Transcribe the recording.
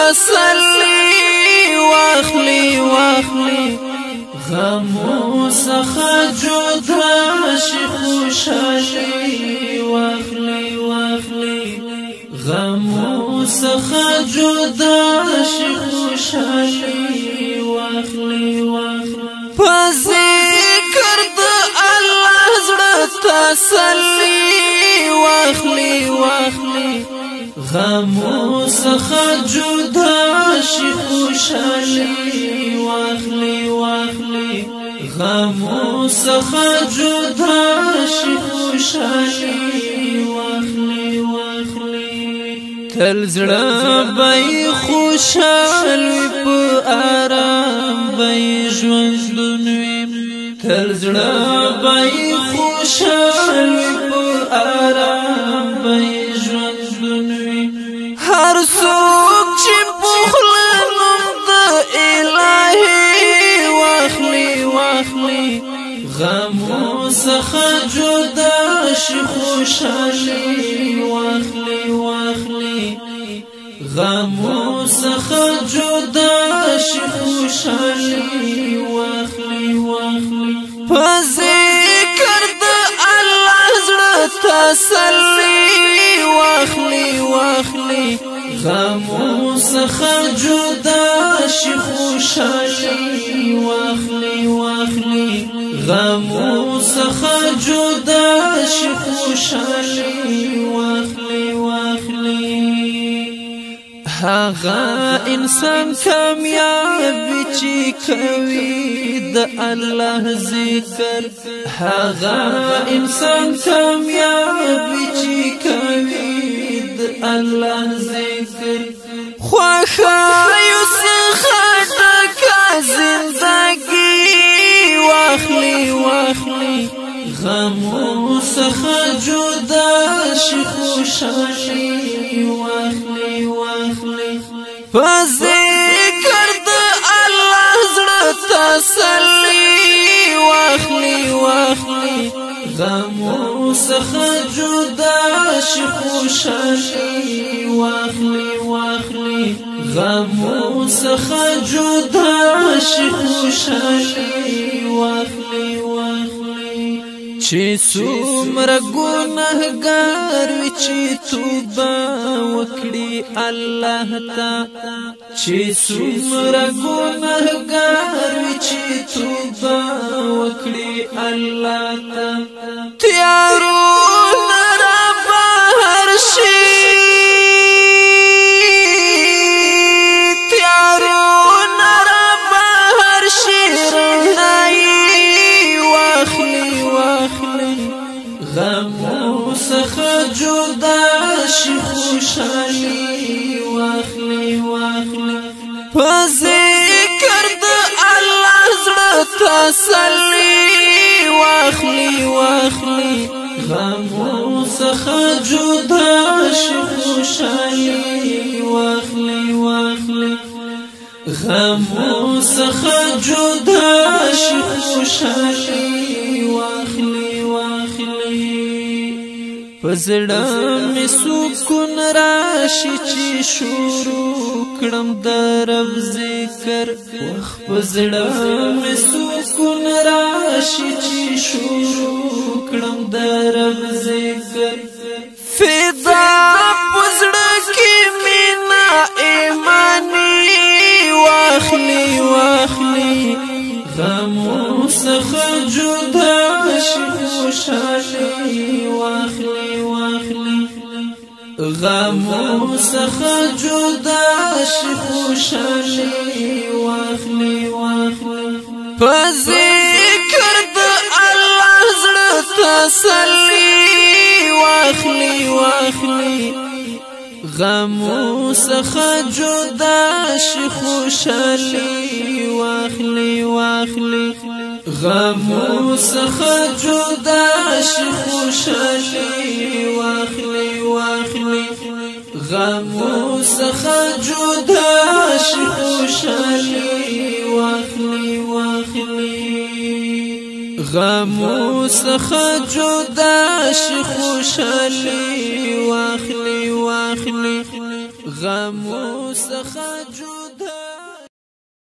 تسلی واخلی واخلی غمو څخه جدا شي خوشالي واخلی واخلی غمو څخه جدا شي خوشالي واخلی واخلی په ذکر د الله زړه تسلی واخلی واخلی غمو څخه جدا شي خوشالي واخلی واخلی غمو څخه جدا شي خوشالي واخلی واخلی تل زړه به خوشال وي په آرام به ژوندون وي تل زړه به خوشال وي په آرام به هر څوک چې بخلنم د الهي واخلی واخلی غمو څخه جدا شي خوشالي واخلی واخلی غمو څخه جدا شي خوشالي واخلی واخلی په ذکر د الله زړه تسلی واخلی واخلی غمو څخه جدا شي خوشالي واخلی واخلی غمو څخه جدا شي خوشالي واخلی واخلی هغه انسان کامیاب چې کوي د الله ذکر هغه انسان کامیاب چې کوي د الله ذکر خوښیو څخه ډکه زندګي واخلی واخلی غمو څخه جدا شي خوشالي واخلی واخلی په ذکر د الله زړه تسلی واخلی واخلی غمو څخه جدا شي خوشالي واخلی واخلی غمو څخه جدا شي خوشالي واخلی واخلی چې څومره ګناهګار وي چې توبه وکړي الله ته چې څومره ګناهګار وي چې توبه وکړي الله ته تیارونه را بهر شي تیارونه را بهر شي رڼایي واخلی واخلی غمو څخه جدا شي خوشالي واخلی واخلی په ذکر د الله زړه تسلی واخلی واخلی غمو څخه جدا شي خوشالي واخلی واخلی غمو څخه جدا شي خوشالي واخلی واخلی پزړه می سکون راشي چې شروع کړم د رب ذکر پزړه می سکون راشي چې شروع کړم د رب ذکر فدا پزړه کې مینا ایمانی واخلی واخلی غمو څخه جدا شي خوشالي واخلی واخلی غمو څخه جدا شي خوشالي واخلی واخلی په ذکر د الله زړه تسلی واخلی واخلی غمو څخه جدا شي خوشالي واخلی واخلی غمو څخه جدا شي خوشالي واخلی واخلی غمو څخه جدا شي خوشالي واخلی واخلی غمو څخه جدا شي خوشالي واخلی واخلی غمو څخه جدا